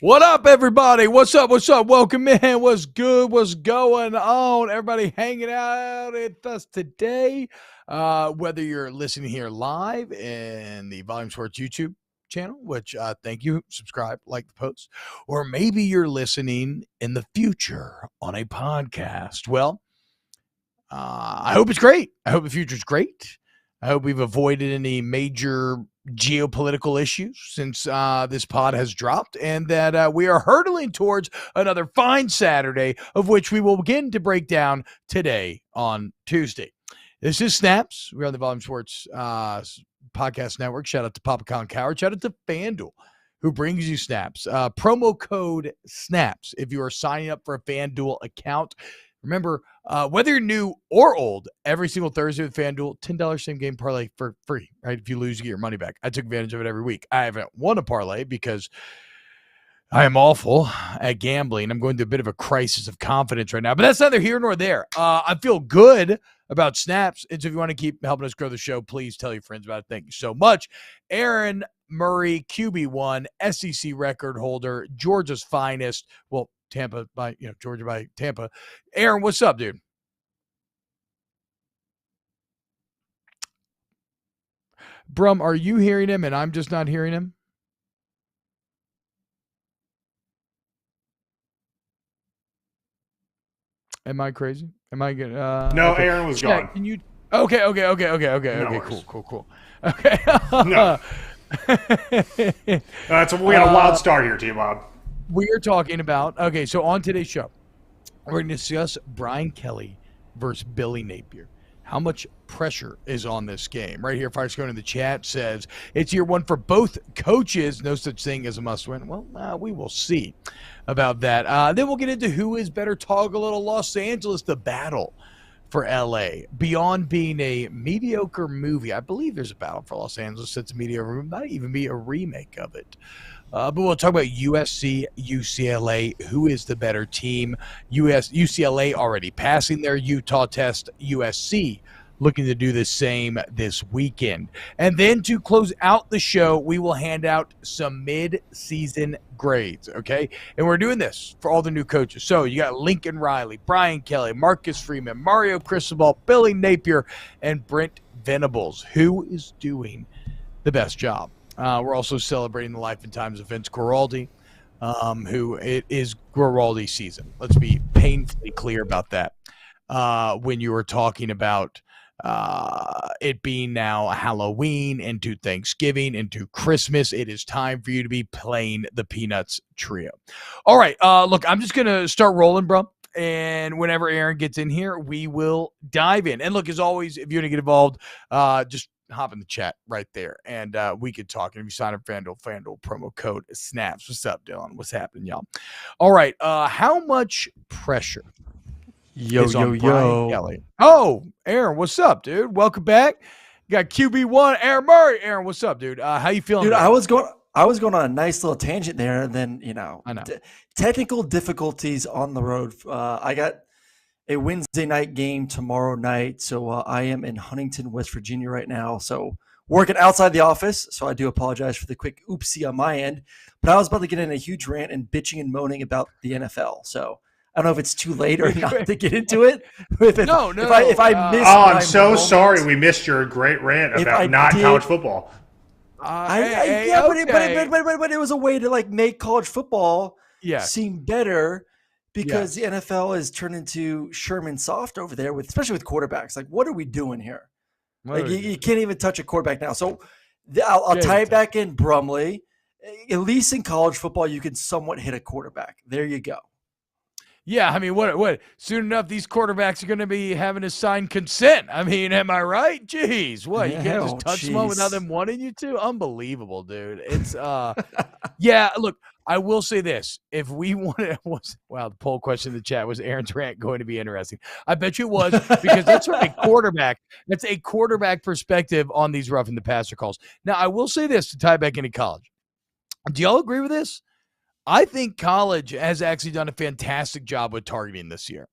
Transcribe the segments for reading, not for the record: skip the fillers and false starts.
What up, everybody? What's up? What's up? Welcome in. What's good? What's going on? Everybody hanging out with us today. Whether you're listening here live in the Volume Sports YouTube channel, which thank you, subscribe, like the post, or maybe you're listening in the future on a podcast. Well, I hope it's great. I hope the future's great. I hope we've avoided any major geopolitical issues since this pod has dropped, and that we are hurtling towards another fine Saturday, of which we will begin to break down today on Tuesday. This is Snaps. We're on the Volume Sports Podcast Network. Shout out to Papa Colin Coward. Shout out to FanDuel, who brings you Snaps. Promo code SNAPS if you are signing up for a FanDuel account. Remember, whether you're new or old, every single Thursday with FanDuel, $10 same game parlay for free, right? If you lose, you get your money back. I took advantage of it every week. I haven't won a parlay because I am awful at gambling. I'm going through a bit of a crisis of confidence right now, but that's neither here nor there. I feel good about Snaps. And so if you want to keep helping us grow the show, please tell your friends about it. Thank you so much. Aaron Murray, QB1, SEC record holder, Georgia's finest. Well, Tampa by, Georgia by Tampa. Aaron, what's up, dude? Brum, are you hearing him and I'm just not hearing him? Am I crazy? Am I good? No, okay. Aaron was gone. Can you? Okay. No Cool. Okay. No. So we got a wild start here, T-Bob. We are talking about, so on today's show, we're going to discuss Brian Kelly versus Billy Napier. How much pressure is on this game? Right here, Fire's going in the chat says, it's year one for both coaches. No such thing as a must-win. Well, we will see about that. Then we'll get into who is better. Talk a little Los Angeles, the battle for LA. Beyond being a mediocre movie, I believe there's a battle for Los Angeles that's a mediocre movie. Might even be a remake of it. But we'll talk about USC, UCLA. Who is the better team? UCLA already passing their Utah test. USC looking to do the same this weekend. And then to close out the show, we will hand out some mid-season grades, okay? And we're doing this for all the new coaches. So you got Lincoln Riley, Brian Kelly, Marcus Freeman, Mario Cristobal, Billy Napier, and Brent Venables. Who is doing the best job? We're also celebrating the life and times of Vince Guaraldi, who it is Guaraldi season. Let's be painfully clear about that. When you were talking about it being now Halloween into Thanksgiving into Christmas, it is time for you to be playing the Peanuts trio. All right, look, I'm just going to start rolling, bro. And whenever Aaron gets in here, we will dive in. And look, as always, if you're going to get involved, just hop in the chat right there, and we could talk. And if you sign up FanDuel promo code SNAPS. What's up, Dylan? What's happening, y'all? All right, how much pressure is on Brian Kelly? Oh, Aaron, what's up, dude? Welcome back. You got QB1, Aaron Murray. Aaron, what's up, dude? How you feeling? Dude, I was going on a nice little tangent there, and then I know. Technical difficulties on the road. I got a Wednesday night game tomorrow night. So I am in Huntington, West Virginia right now. So working outside the office. So I do apologize for the quick oopsie on my end. But I was about to get in a huge rant and bitching and moaning about the NFL. So I don't know if it's too late or not to get into it. If I missed I'm so sorry we missed your great rant about college football. But it was a way to make college football seem better. Because the NFL has turned into Sherman Soft over there, especially with quarterbacks. Like, what are we doing here? You can't even touch a quarterback now. So I'll tie it back in, Brumley. At least in college football, you can somewhat hit a quarterback. There you go. Yeah, I mean, what? Soon enough, these quarterbacks are going to be having to sign consent. I mean, am I right? Jeez, what? You can't just touch someone without them wanting you to? Unbelievable, dude. It's yeah. Look, I will say this: if we wanted, the poll question in the chat was Aaron's rant going to be interesting? I bet you it was, because that's from a quarterback. That's a quarterback perspective on these roughing the passer calls. Now, I will say this to tie back into college. Do y'all agree with this? I think college has actually done a fantastic job with targeting this year.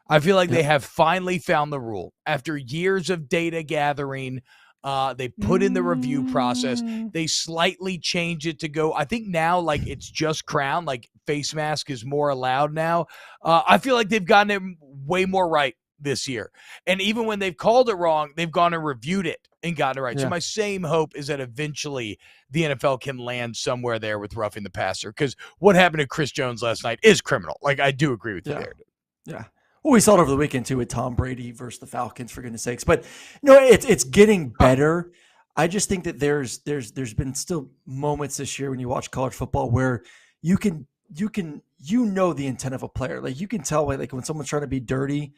I feel like they have finally found the rule. After years of data gathering, They put in the review process. They slightly changed it to go. I think now, like, it's just crown. Like, face mask is more allowed now. I feel like they've gotten it way more right this year. And even when they've called it wrong, they've gone and reviewed it and gotten it right. Yeah. So my same hope is that eventually the NFL can land somewhere there with roughing the passer, because what happened to Chris Jones last night is criminal. Like, I do agree with you there. Yeah. Well, we saw it over the weekend too with Tom Brady versus the Falcons, for goodness sakes. But no, it's getting better. I just think that there's been still moments this year when you watch college football where you know the intent of a player. Like, you can tell, like when someone's trying to be dirty.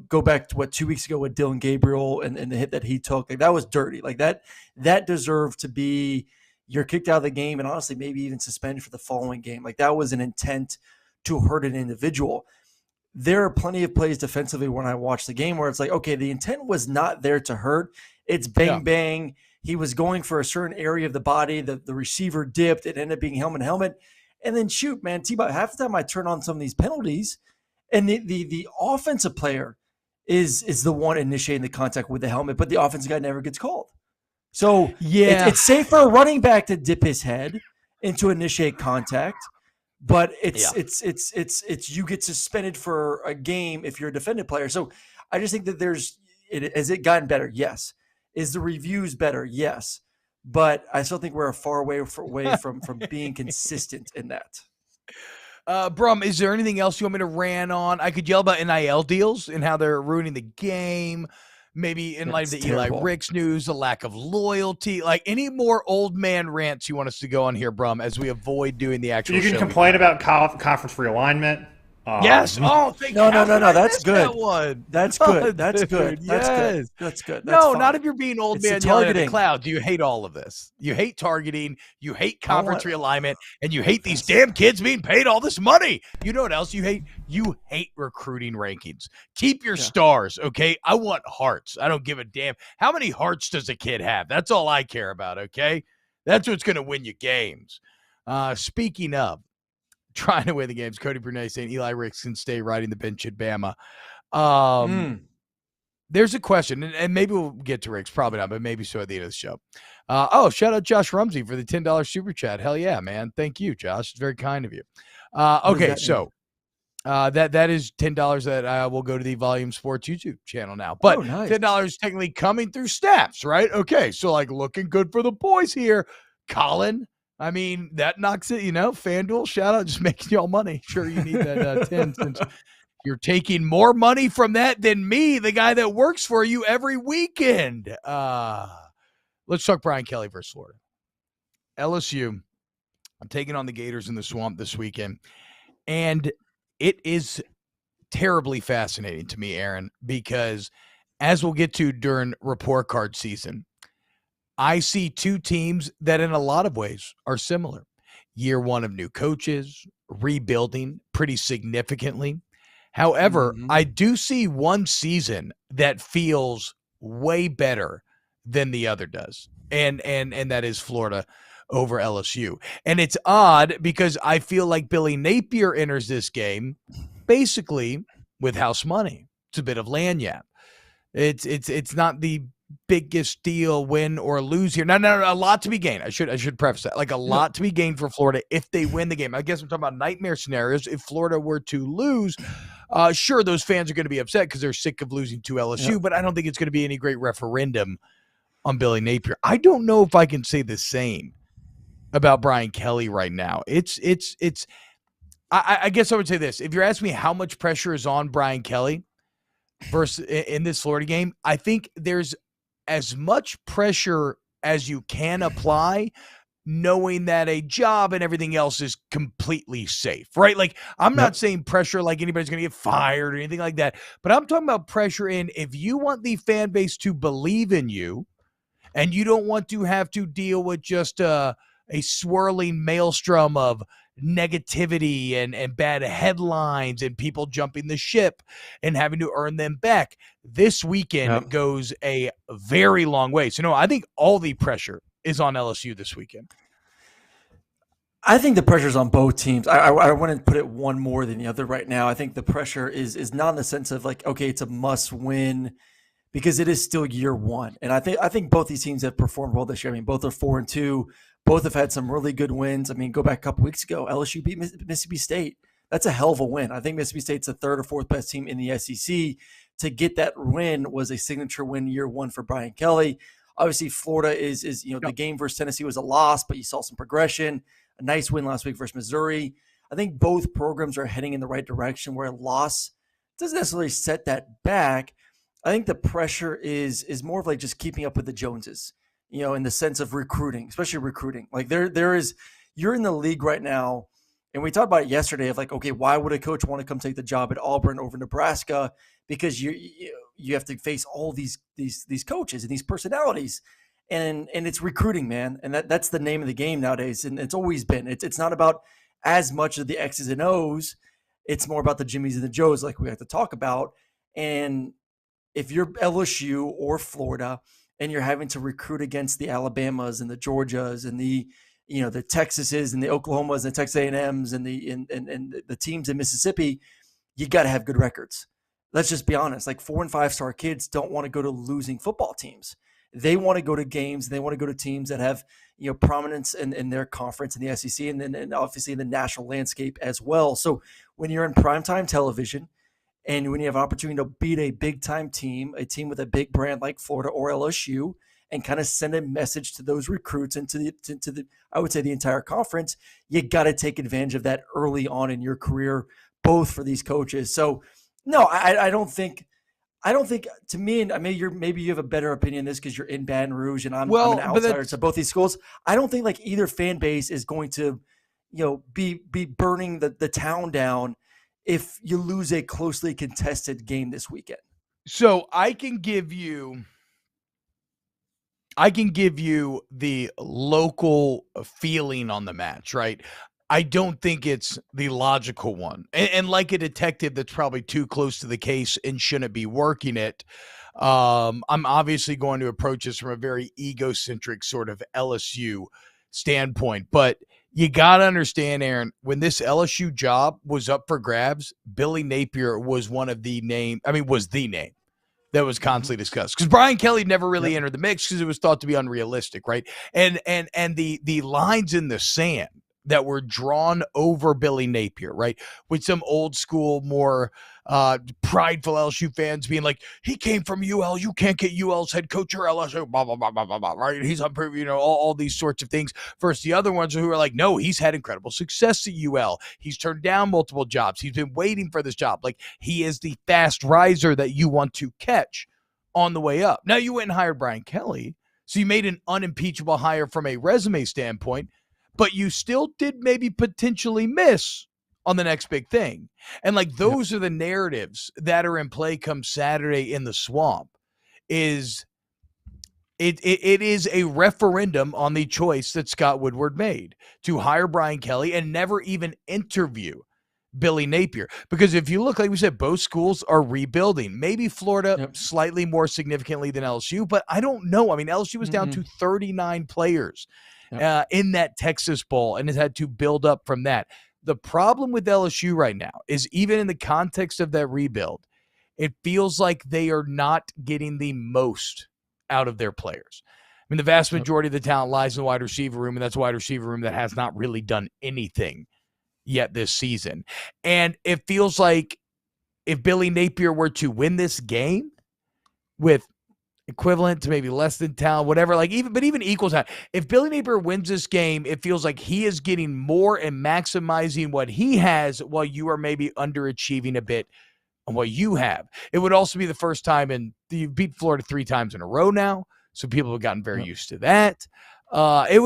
Go back to 2 weeks ago with Dylan Gabriel and the hit that he took. Like, that was dirty. Like, that deserved to be, you're kicked out of the game and honestly maybe even suspended for the following game. Like, that was an intent to hurt an individual. There are plenty of plays defensively when I watch the game where it's like, okay, the intent was not there to hurt. It's bang, bang. He was going for a certain area of the body. The receiver dipped. It ended up being helmet. And then shoot, man, T-Bob, half the time I turn on some of these penalties, and the offensive player is the one initiating the contact with the helmet, but the offensive guy never gets called. So it's safe for a running back to dip his head and to initiate contact, but it's you get suspended for a game if you're a defended player. So I just think that has it gotten better? Yes. Is the reviews better? Yes. But I still think we're a far away from being consistent in that. Brum, is there anything else you want me to rant on? I could yell about NIL deals and how they're ruining the game. Maybe in light of the terrible Eli Ricks news, the lack of loyalty. Like, any more old man rants you want us to go on here, Brum, as we avoid doing the actual show? You can complain about conference realignment. Yes. Oh, thank you. No. That's good. That one. That's good. That's good. That's good. No, not if you're being old man yelling at the cloud. Do you hate all of this? You hate targeting. You hate conference realignment, and you hate these damn kids being paid all this money. You know what else you hate? You hate recruiting rankings. Keep your stars, okay? I want hearts. I don't give a damn. How many hearts does a kid have? That's all I care about, okay? That's what's going to win you games. Speaking of trying to win the games, Cody Brunet saying Eli Ricks can stay riding the bench at Bama. There's a question, and maybe we'll get to Ricks, probably not, but maybe so at the end of the show. Shout out Josh Rumsey for the $10 super chat. Hell yeah, man. Thank you, Josh. It's very kind of you. Okay, so that is $10 that will go to the Volume Sports YouTube channel now. But nice. $10 technically coming through Snaps, right? Okay, so like looking good for the boys here. Colin, I mean, that knocks it, FanDuel, shout out, just making y'all money. Sure, you need that 10 since you're taking more money from that than me, the guy that works for you every weekend. Let's talk Brian Kelly versus Florida. LSU, I'm taking on the Gators in the Swamp this weekend. And it is terribly fascinating to me, Aaron, because as we'll get to during report card season, I see two teams that in a lot of ways are similar. Year one of new coaches, rebuilding pretty significantly. However, I do see one season that feels way better than the other does. And that is Florida over LSU. And it's odd because I feel like Billy Napier enters this game basically with house money. It's a bit of lagniappe. It's not the biggest deal, win or lose here. No, a lot to be gained. I should preface that. Like, a lot to be gained for Florida if they win the game. I guess I'm talking about nightmare scenarios. If Florida were to lose, sure, those fans are going to be upset because they're sick of losing to LSU, but I don't think it's going to be any great referendum on Billy Napier. I don't know if I can say the same about Brian Kelly right now. I guess I would say this. If you're asking me how much pressure is on Brian Kelly versus in this Florida game, I think there's as much pressure as you can apply, knowing that a job and everything else is completely safe, right? Like, I'm not saying pressure like anybody's going to get fired or anything like that, but I'm talking about pressure in if you want the fan base to believe in you and you don't want to have to deal with just a swirling maelstrom of negativity and bad headlines and people jumping the ship and having to earn them back. This weekend goes a very long way. So, no, I think all the pressure is on LSU this weekend. I think the pressure is on both teams. I want to put it one more than the other right now. I think the pressure is not in the sense of like, okay, it's a must win because it is still year one. And I think both these teams have performed well this year. I mean, both are 4-2. Both have had some really good wins. I mean, go back a couple weeks ago, LSU beat Mississippi State. That's a hell of a win. I think Mississippi State's the third or fourth best team in the SEC. To get that win was a signature win year one for Brian Kelly. Obviously, Florida is the game versus Tennessee was a loss, but you saw some progression. A nice win last week versus Missouri. I think both programs are heading in the right direction where a loss doesn't necessarily set that back. I think the pressure is more of like just keeping up with the Joneses, in the sense of recruiting, especially recruiting. Like there is, you're in the league right now, and we talked about it yesterday of like, okay, why would a coach want to come take the job at Auburn over Nebraska? Because you have to face all these coaches and these personalities, and it's recruiting, man. And that's the name of the game nowadays, and it's always been. It's not about as much of the X's and O's. It's more about the Jimmies and the Joes, like we have to talk about. And if you're LSU or Florida and you're having to recruit against the Alabamas and the Georgias and the Texases and the Oklahomas and the Texas A&Ms and the teams in Mississippi, you got to have good records. Let's just be honest. Like 4- and 5-star kids don't want to go to losing football teams. They want to go to games. And they want to go to teams that have prominence in their conference in the SEC and obviously in the national landscape as well. So when you're in primetime television, and when you have an opportunity to beat a big-time team, a team with a big brand like Florida or LSU, and kind of send a message to those recruits and to the I would say the entire conference, you got to take advantage of that early on in your career, both for these coaches. So, no, I don't think. To me, and maybe you have a better opinion on this because you're in Baton Rouge and I'm an outsider to both these schools. I don't think like either fan base is going to, be burning the town down if you lose a closely contested game this weekend. So I can give you the local feeling on the match, right? I don't think it's the logical one. And like a detective that's probably too close to the case and shouldn't be working it, I'm obviously going to approach this from a very egocentric sort of LSU standpoint. But you got to understand, Aaron, when this LSU job was up for grabs, Billy Napier was the name that was constantly discussed, because Brian Kelly never really entered the mix because it was thought to be unrealistic, right? And the lines in the sand that were drawn over Billy Napier, right, with some old school, more prideful LSU fans being like, he came from UL, you can't get UL's head coach or LSU, blah, blah, blah, blah, blah, blah, right? He's unproven, all these sorts of things. Versus the other ones who are like, no, he's had incredible success at UL. He's turned down multiple jobs. He's been waiting for this job. Like, he is the fast riser that you want to catch on the way up. Now, you went and hired Brian Kelly, so you made an unimpeachable hire from a resume standpoint, but you still did maybe potentially miss on the next big thing. And like, those are the narratives that are in play come Saturday in the Swamp. It is a referendum on the choice that Scott Woodward made to hire Brian Kelly and never even interview Billy Napier. Because if you look, like we said, both schools are rebuilding. Maybe Florida slightly more significantly than LSU, but I don't know. I mean, LSU was down to 39 players in that Texas Bowl and has had to build up from that. The problem with LSU right now is, even in the context of that rebuild, it feels like they are not getting the most out of their players. I mean, the vast majority of the talent lies in the wide receiver room, and that's a wide receiver room that has not really done anything yet this season. And it feels like if Billy Napier were to win this game with equivalent to maybe less than talent, whatever, like even equals that. If Billy Napier wins this game, it feels like he is getting more and maximizing what he has, while you are maybe underachieving a bit on what you have. It would also be the first time, and you beat Florida 3 times in a row now, so people have gotten very used to that. It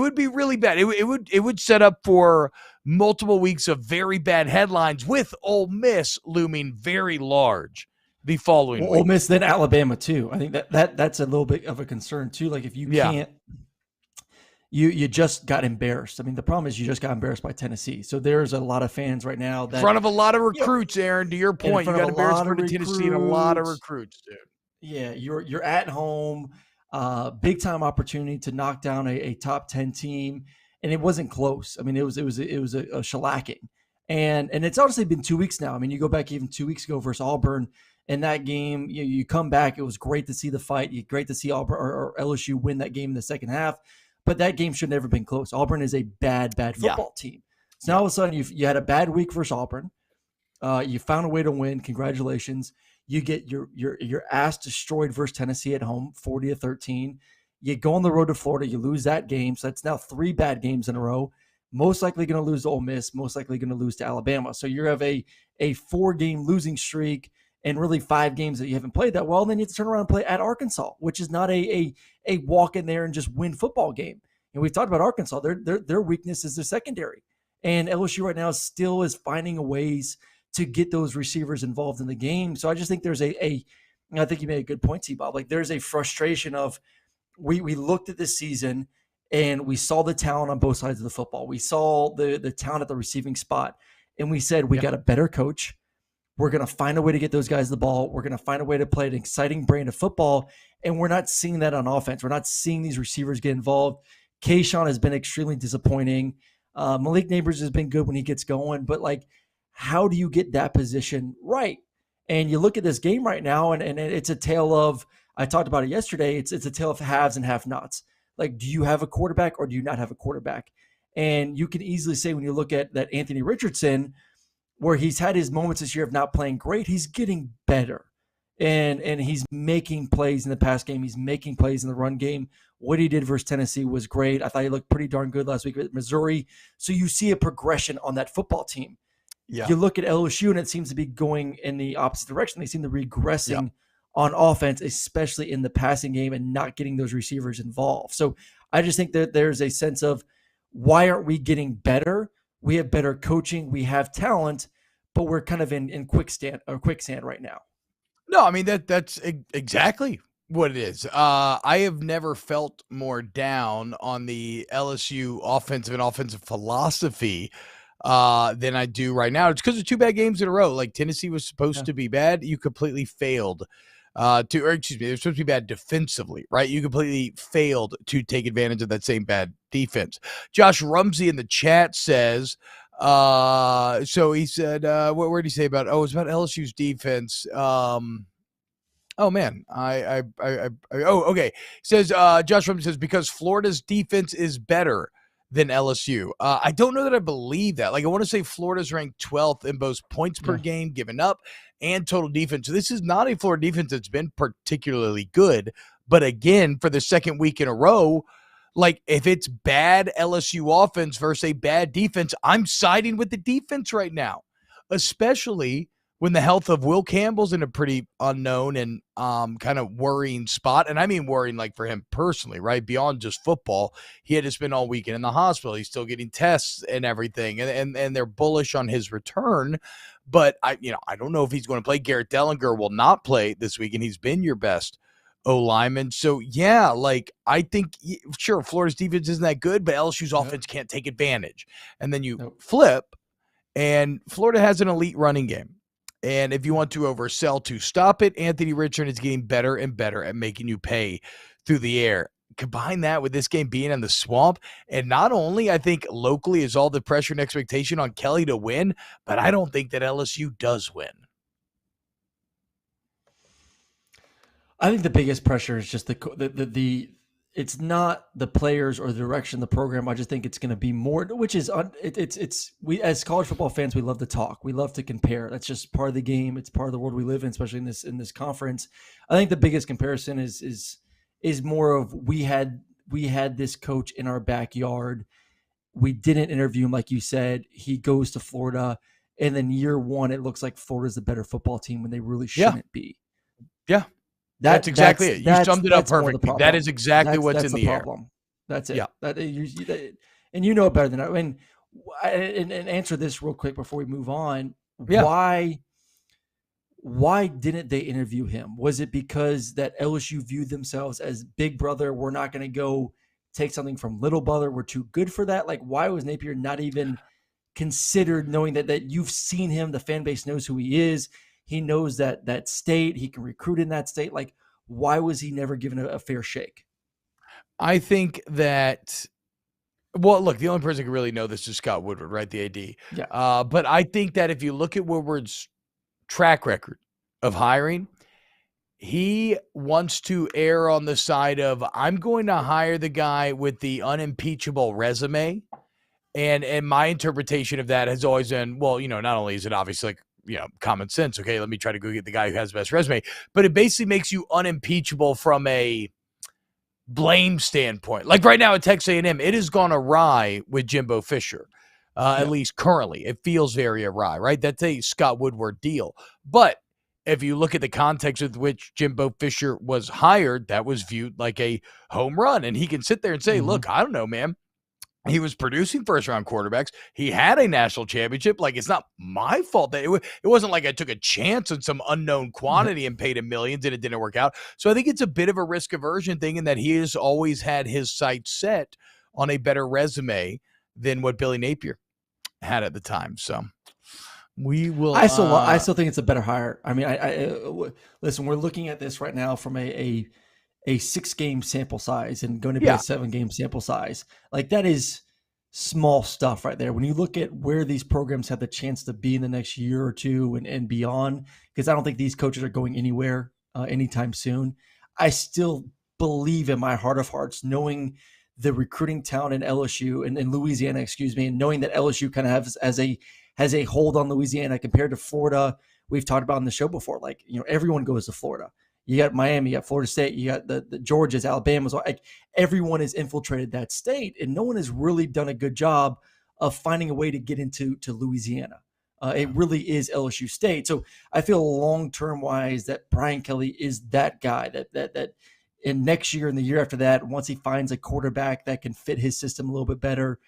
would be really bad. It would set up for multiple weeks of very bad headlines, with Ole Miss looming very large the following week. Ole Miss, then Alabama too. I think that's a little bit of a concern too. Like, if you can't, you just got embarrassed. I mean, the problem is you just got embarrassed by Tennessee. So there's a lot of fans right now that, in front of a lot of recruits, Aaron, to your point, you got embarrassed for Tennessee and a lot of recruits, dude. Yeah, you're at home, big time opportunity to knock down a top 10 team, and it wasn't close. I mean, it was a shellacking. And it's honestly been 2 weeks now. I mean, you go back even 2 weeks ago versus Auburn, In that game, you come back. It was great to see the fight. Great to see Auburn or LSU win that game in the second half. But that game should never have been close. Auburn is a bad football team. So now all of a sudden you had a bad week versus Auburn. You found a way to win. Congratulations. You get your ass destroyed versus Tennessee at home, 40-13. You go on the road to Florida. You lose that game. So that's now 3 bad games in a row. Most likely going to lose to Ole Miss. Most likely going to lose to Alabama. So you have a 4-game losing streak and really 5 games that you haven't played that well. And then you have to turn around and play at Arkansas, which is not a walk in there and just win football game. And we've talked about Arkansas. Their weakness is their secondary. And LSU right now still is finding ways to get those receivers involved in the game. So I just think there's I think you made a good point, T-Bob. Like there's a frustration of we looked at this season and we saw the talent on both sides of the football. We saw the talent at the receiving spot. And we said, we got a better coach. We're going to find a way to get those guys the ball. We're going to find a way to play an exciting brand of football. And we're not seeing that on offense. We're not seeing these receivers get involved. Kayshawn has been extremely disappointing. Malik Neighbors has been good when he gets going. But, like, how do you get that position right? And you look at this game right now, and it's a tale of – I talked about it yesterday. It's a tale of haves and have-nots. Like, do you have a quarterback or do you not have a quarterback? And you can easily say when you look at that Anthony Richardson, where he's had his moments this year of not playing great, he's getting better. And he's making plays in the pass game. He's making plays in the run game. What he did versus Tennessee was great. I thought he looked pretty darn good last week at Missouri. So you see a progression on that football team. Yeah. You look at LSU, and it seems to be going in the opposite direction. They seem to be regressing on offense, especially in the passing game, and not getting those receivers involved. So I just think that there's a sense of, why aren't we getting better? We have better coaching. We have talent, but we're kind of in quicksand right now. No, I mean, that's exactly what it is. I have never felt more down on the LSU offensive philosophy than I do right now. It's because of 2 bad games in a row. Like, Tennessee was supposed to be bad. You completely failed they're supposed to be bad defensively, right? You completely failed to take advantage of that same bad defense. Josh Rumsey in the chat says, so he said, what did he say about, it's about LSU's defense. Oh man, okay. He says, Josh Rumsey says, because Florida's defense is better than LSU. I don't know that I believe that. Like, I want to say Florida's ranked 12th in both points per game given up and total defense. So this is not a Florida defense that's been particularly good. But again, for the second week in a row, like, if it's bad LSU offense versus a bad defense, I'm siding with the defense right now, especially when the health of Will Campbell's in a pretty unknown and kind of worrying spot. And I mean worrying, like, for him personally, right? Beyond just football. He had to spend all weekend in the hospital. He's still getting tests and everything. And they're bullish on his return. But I don't know if he's going to play. Garrett Dellinger will not play this week, and he's been your best O-lineman. So, yeah, like, I think, sure, Florida's defense isn't that good, but LSU's offense can't take advantage. And then you flip, and Florida has an elite running game. And if you want to oversell to stop it, Anthony Richardson is getting better and better at making you pay through the air. Combine that with this game being in the swamp, and not only, I think, locally is all the pressure and expectation on Kelly to win, but I don't think that LSU does win. I think the biggest pressure is just it's not the players or the direction of the program. I just think it's going to be more, which is we, as college football fans, we love to talk. We love to compare. That's just part of the game. It's part of the world we live in, especially in this conference. I think the biggest comparison is more of, we had this coach in our backyard. We didn't interview him, like you said. He goes to Florida, and then year one, it looks like Florida's the better football team when they really shouldn't be. Yeah. That's exactly it. You summed it up perfectly. That is exactly what's in the problem. That's it. Yeah. And you know it better than I. And answer this real quick before we move on. Yeah. Why didn't they interview him? Was it because that LSU viewed themselves as big brother? We're not going to go take something from little brother. We're too good for that. Like, why was Napier not even considered, knowing that you've seen him? The fan base knows who he is. He knows that state. He can recruit in that state. Like, why was he never given a fair shake? I think that, well, look, the only person who can really know this is Scott Woodward, right? The AD. Yeah. But I think that if you look at Woodward's track record of hiring, he wants to err on the side of, I'm going to hire the guy with the unimpeachable resume. And my interpretation of that has always been, well, not only is it obviously common sense. Okay, let me try to go get the guy who has the best resume, but it basically makes you unimpeachable from a blame standpoint. Like right now at Texas A&M, it has gone awry with Jimbo Fisher. At least currently, it feels very awry, right? That's a Scott Woodward deal. But if you look at the context with which Jimbo Fisher was hired, that was viewed like a home run. And he can sit there and say, look, I don't know, man. He was producing first-round quarterbacks. He had a national championship. Like, it's not my fault that it wasn't like I took a chance on some unknown quantity and paid him millions and it didn't work out. So I think it's a bit of a risk aversion thing in that he has always had his sights set on a better resume than what Billy Napier had at the time. So we will. I still think it's a better hire. I mean, listen, we're looking at this right now from a 6-game sample size and going to be a 7-game sample size. Like, that is small stuff right there. When you look at where these programs have the chance to be in the next year or two and beyond, because I don't think these coaches are going anywhere anytime soon. I still believe in my heart of hearts, knowing the recruiting talent in LSU and Louisiana, and knowing that LSU kind of has a hold on Louisiana compared to Florida. We've talked about on the show before, like, everyone goes to Florida. You got Miami, you got Florida State, you got the Georgias, Alabamas. Like, everyone has infiltrated that state, and no one has really done a good job of finding a way to get into Louisiana. It really is LSU State. So I feel long-term wise that Brian Kelly is that guy that in next year and the year after that, once he finds a quarterback that can fit his system a little bit better,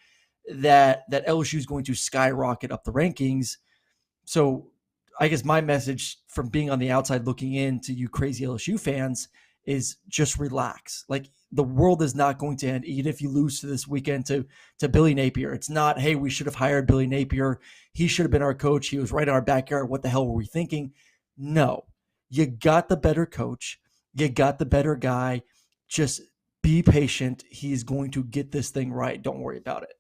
that LSU is going to skyrocket up the rankings. So I guess my message from being on the outside looking in to you crazy LSU fans is just relax. Like, the world is not going to end, even if you lose to this weekend to Billy Napier. It's not, hey, we should have hired Billy Napier. He should have been our coach. He was right in our backyard. What the hell were we thinking? No, you got the better coach. You got the better guy. Just be patient. He's going to get this thing right. Don't worry about it.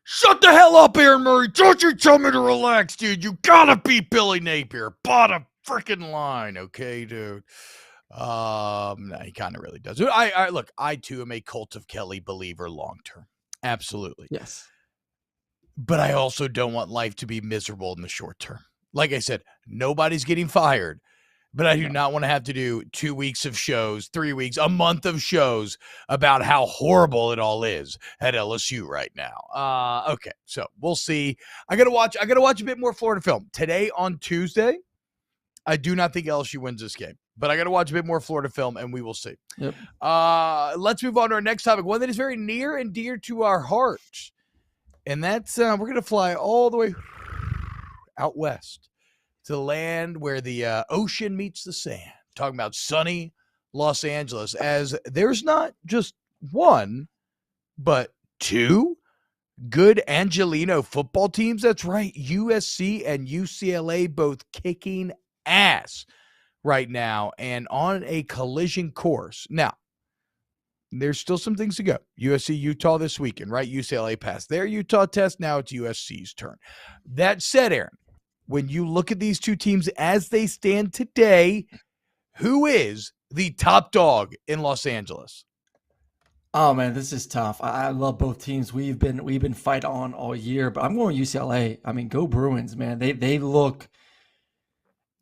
Shut the hell up, Aaron Murray. Don't you tell me to relax, dude. You gotta beat Billy Napier. Bottom freaking line, okay, dude? No, he kind of really does. I too am a cult of Kelly believer long term. Absolutely. Yes. But I also don't want life to be miserable in the short term. Like I said, nobody's getting fired. But I do not want to have to do 2 weeks of shows, 3 weeks, a month of shows about how horrible it all is at LSU right now. Okay, so we'll see. I gotta watch a bit more Florida film. Today on Tuesday, I do not think LSU wins this game. But I gotta watch a bit more Florida film, and we will see. Yep. Let's move on to our next topic, one that is very near and dear to our hearts. And that's we're gonna fly all the way out west to the land where the ocean meets the sand. Talking about sunny Los Angeles, as there's not just one, but two good Angelino football teams. That's right. USC and UCLA both kicking ass right now and on a collision course. Now, there's still some things to go. USC, Utah this weekend, right? UCLA passed their Utah test. Now it's USC's turn. That said, Aaron, when you look at these two teams as they stand today, who is the top dog in Los Angeles? Oh man, this is tough. I love both teams. We've been fight on all year, but I'm going UCLA. I mean, go Bruins, man. They look,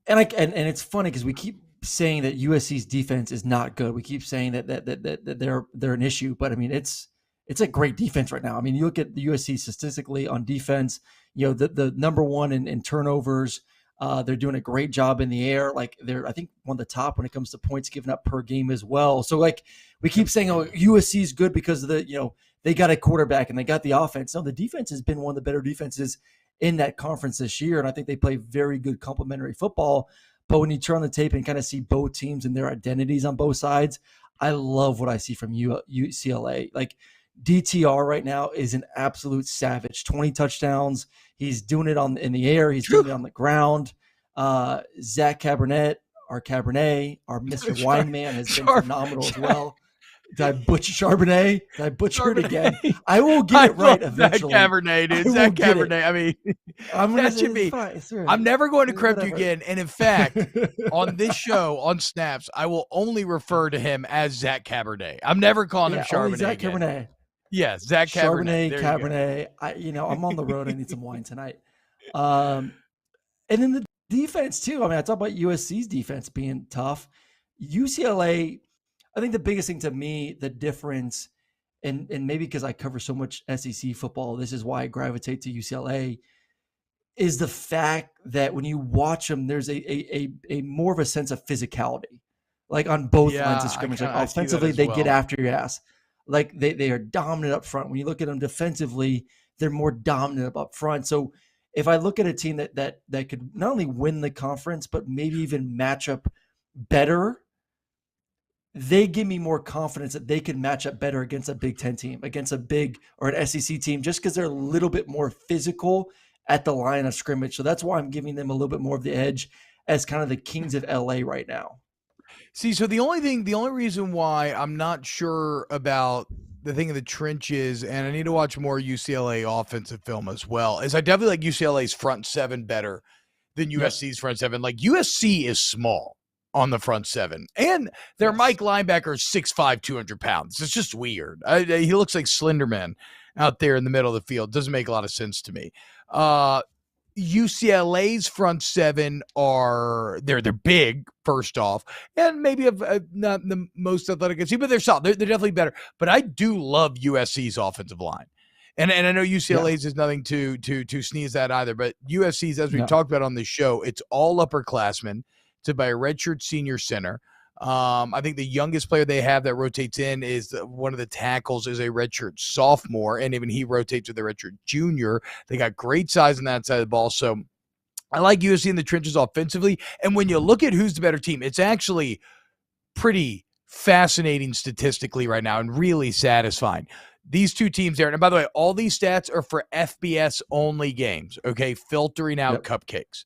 and it's funny because we keep saying that USC's defense is not good. We keep saying that they're an issue, but I mean it's a great defense right now. I mean, you look at the USC statistically on defense. The number one in turnovers. They're doing a great job in the air. Like, they're, I think, one of the top when it comes to points given up per game as well. So, like, we keep saying, oh, USC is good because of they got a quarterback and they got the offense. No, the defense has been one of the better defenses in that conference this year. And I think they play very good complementary football. But when you turn on the tape and kind of see both teams and their identities on both sides, I love what I see from UCLA. Like, DTR right now is an absolute savage. 20 touchdowns. He's doing it in the air. He's doing it on the ground. Zach Cabernet, our Mr. Wine Man, has been phenomenal as well. Did I butcher Charbonnet? Did I butcher it again? I will get it right eventually. Zach Cabernet, dude. Zach Cabernet. I mean, that should be. I'm never going to correct you again. And in fact, on this show, on Snaps, I will only refer to him as Zach Cabernet. I'm never calling him Charbonnet. Zach Cabernet. Yes, Zach Cabernet. Cabernet. I'm on the road. I need some wine tonight. And then the defense too. I mean, I talk about USC's defense being tough. UCLA, I think the biggest thing to me, the difference, and maybe because I cover so much SEC football, this is why I gravitate to UCLA, is the fact that when you watch them, there's a more of a sense of physicality, like on both lines of scrimmage. Like offensively, they get after your ass. Like they are dominant up front. When you look at them defensively, they're more dominant up front. So if I look at a team that could not only win the conference, but maybe even match up better, they give me more confidence that they can match up better against a Big Ten team, against a big or an SEC team, just because they're a little bit more physical at the line of scrimmage. So that's why I'm giving them a little bit more of the edge as kind of the kings of LA right now. See, so the only reason why I'm not sure about the thing in the trenches, and I need to watch more UCLA offensive film as well, is I definitely like UCLA's front seven better than USC's front seven. Like USC is small on the front seven, and their Mike linebacker is 6'5", 200 pounds. It's just weird. He looks like Slenderman out there in the middle of the field. Doesn't make a lot of sense to me. UCLA's front seven they're big, first off, and maybe not the most athletic, but they're solid. They're definitely better. But I do love USC's offensive line. And I know UCLA's is nothing to sneeze at either, but USC's, as we've talked about on this show, it's all upperclassmen. To by a redshirt senior center. I think the youngest player they have that rotates in is one of the tackles is a redshirt sophomore, and even he rotates with a redshirt junior. They got great size on that side of the ball. So I like USC in the trenches offensively. And when you look at who's the better team, it's actually pretty fascinating statistically right now and really satisfying. These two teams there. And by the way, all these stats are for FBS only games, okay? Filtering out cupcakes.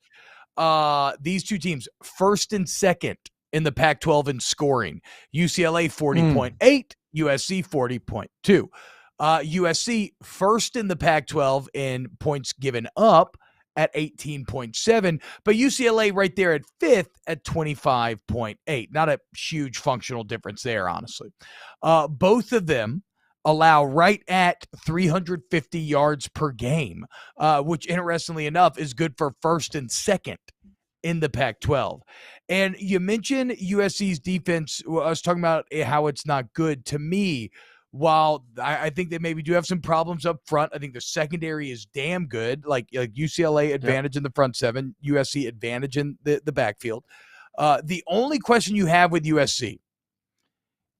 These two teams, first and second in the Pac-12 in scoring. UCLA 40.8, USC 40.2. USC first in the Pac-12 in points given up at 18.7, but UCLA right there at fifth at 25.8. Not a huge functional difference there, honestly. Both of them allow right at 350 yards per game, which interestingly enough is good for first and second in the Pac-12. And you mentioned USC's defense. I was talking about how it's not good. To me, while I think they maybe do have some problems up front, I think the secondary is damn good. Like UCLA advantage in the front seven, USC advantage in the backfield. The only question you have with USC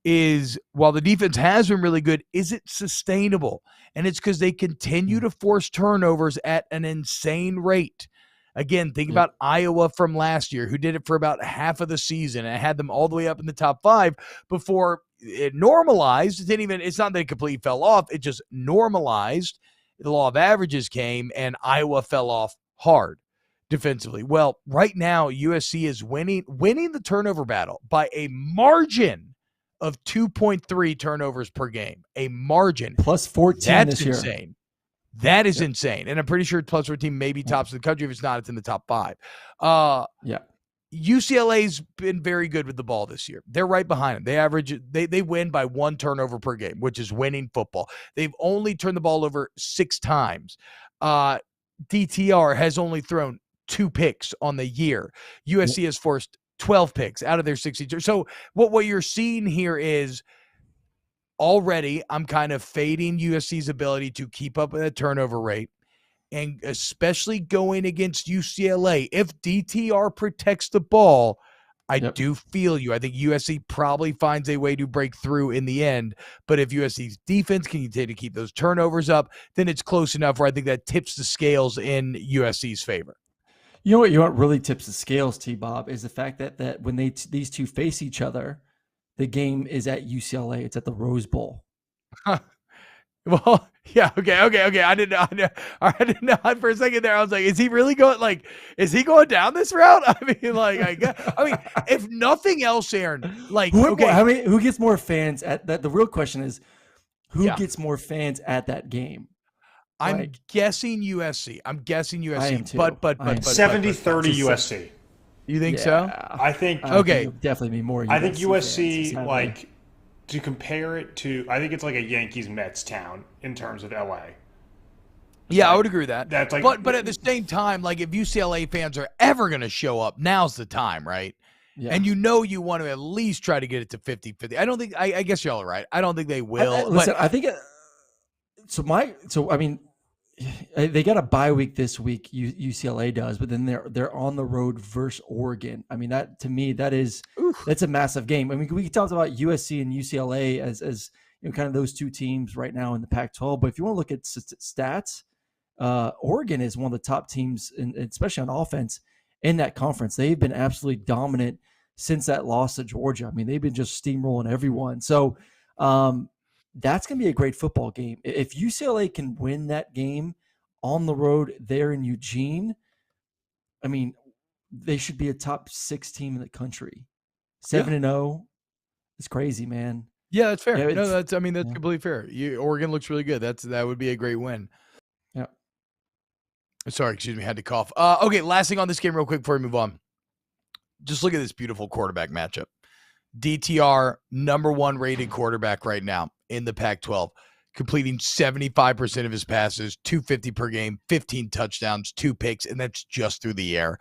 is, while the defense has been really good, is it sustainable? And it's because they continue to force turnovers at an insane rate. Again, think about Iowa from last year, who did it for about half of the season and had them all the way up in the top 5 before it normalized. It's not that it completely fell off. It just normalized. The law of averages came and Iowa fell off hard defensively. Well, right now, USC is winning the turnover battle by a margin of 2.3 turnovers per game, a margin. Plus 14 That's this year. Insane. That is insane. And I'm pretty sure plus 14 maybe tops the country. If it's not, it's in the top 5. UCLA's been very good with the ball this year. They're right behind them. They win by 1 turnover per game, which is winning football. They've only turned the ball over 6 times. DTR has only thrown 2 picks on the year. USC has forced 12 picks out of their 62. So what you're seeing here is already I'm kind of fading USC's ability to keep up with a turnover rate, and especially going against UCLA. If DTR protects the ball, I do feel you. I think USC probably finds a way to break through in the end. But if USC's defense can continue to keep those turnovers up, then it's close enough where I think that tips the scales in USC's favor. You know what really tips the scales, T-Bob, is the fact that when these two face each other, the game is at UCLA. It's at the Rose Bowl. Well, Yeah. Okay. I didn't know. I didn't know for a second there. I was like, is he really going? Like, is he going down this route? I mean, like, I mean, if nothing else, Aaron, like, who gets more fans at that? The real question is, who gets more fans at that game? I'm guessing USC. I am too. But 70-30 USC. You think so? I think definitely be more. I think USC like. To compare it to, I think it's like a Yankees Mets town in terms of LA. Yeah, I would agree with that. That's like, but at the same time, like if UCLA fans are ever going to show up, now's the time, right? Yeah. And you want to at least try to get it to 50-50. I don't think. I guess y'all are right. I don't think they will. Listen, I think. I mean, they got a bye week this week. UCLA does, but then they're on the road versus Oregon. I mean, that to me, that's a massive game. I mean, we talked about USC and UCLA as kind of those two teams right now in the Pac-12. But if you want to look at stats, Oregon is one of the top teams, especially on offense in that conference. They've been absolutely dominant since that loss to Georgia. I mean, they've been just steamrolling everyone. So. That's going to be a great football game. If UCLA can win that game on the road there in Eugene, I mean, they should be a top 6 team in the country. 7-0. It's crazy, man. Yeah, that's fair. Yeah, that's completely fair. Oregon looks really good. That would be a great win. Yeah. Sorry, excuse me, had to cough. Okay, last thing on this game real quick before we move on. Just look at this beautiful quarterback matchup. DTR, number 1 rated quarterback right now in the Pac-12, completing 75% of his passes, 250 per game, 15 touchdowns, 2 picks, and that's just through the air.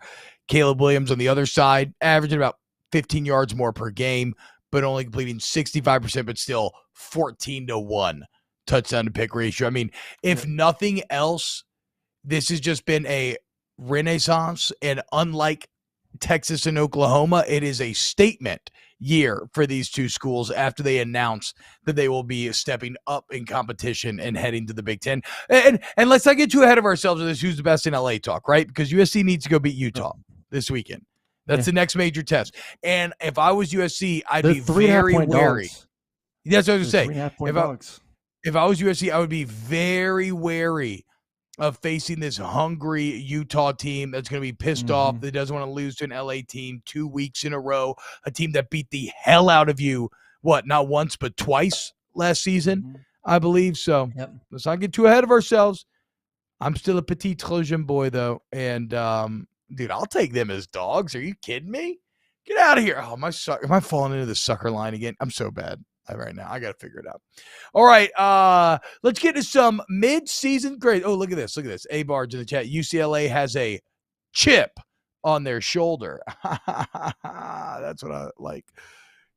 Caleb Williams on the other side, averaging about 15 yards more per game, but only completing 65%, but still 14-1 touchdown to pick ratio. I mean, if nothing else, this has just been a renaissance, and unlike Texas and Oklahoma, it is a statement year for these two schools after they announce that they will be stepping up in competition and heading to the Big Ten. And let's not get too ahead of ourselves with this who's the best in LA talk, right? Because USC needs to go beat Utah this weekend. That's the next major test. And if I was USC, I'd be very wary. That's what I was going to say. If I was USC, I would be very wary of facing this hungry Utah team that's going to be pissed off, that doesn't want to lose to an LA team 2 weeks in a row, a team that beat the hell out of you, not once, but twice last season, I believe. So let's not get too ahead of ourselves. I'm still a petit Trojan boy, though. And, dude, I'll take them as dogs. Are you kidding me? Get out of here. Oh, am I falling into the sucker line again? I'm so bad right now. I got to figure it out. All right. Let's get to some mid-season grades. Oh, look at this. A-Barge in the chat. UCLA has a chip on their shoulder. That's what I like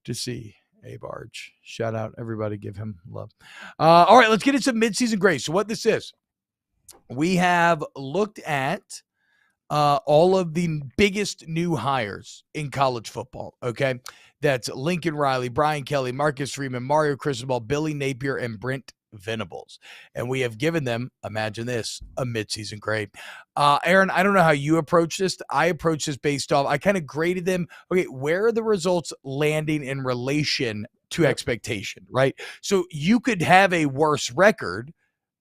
to see. A-Barge. Shout out, everybody. Give him love. All right. Let's get into some mid-season grades. So what this is, we have looked at all of the biggest new hires in college football. Okay. That's Lincoln Riley, Brian Kelly, Marcus Freeman, Mario Cristobal, Billy Napier, and Brent Venables. And we have given them, imagine this, a midseason grade. Aaron, I don't know how you approach this. I approach this based off, I kind of graded them. Okay, where are the results landing in relation to expectation, right? So you could have a worse record,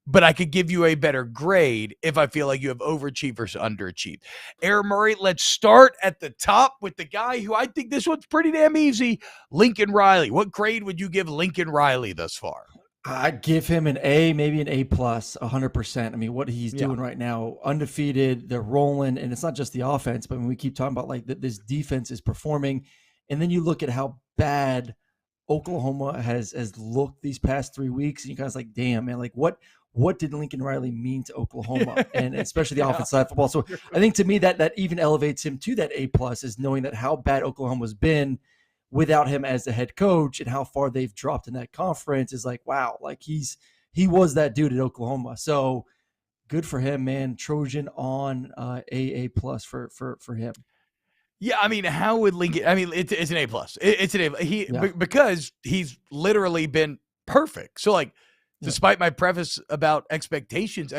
but I could give you a better grade if I feel like you have overachieved versus underachieved. Aaron Murray, let's start at the top with the guy who I think this one's pretty damn easy, Lincoln Riley. What grade would you give Lincoln Riley thus far? I'd give him an A, maybe an A+, 100%. I mean, what he's doing right now, undefeated, they're rolling, and it's not just the offense, but when we keep talking about like this defense is performing, and then you look at how bad Oklahoma has looked these past 3 weeks, and you guys like, damn, man, like what did Lincoln Riley mean to Oklahoma, and especially the offensive side of football? So I think to me that even elevates him to that A+, is knowing that how bad Oklahoma's been without him as the head coach and how far they've dropped in that conference is like, wow, like he was that dude at Oklahoma. So good for him, man. Trojan on A+ for him. Yeah, I mean, how would Lincoln? I mean, it's an A+. It's an A. Because he's literally been perfect. So like, despite my preface about expectations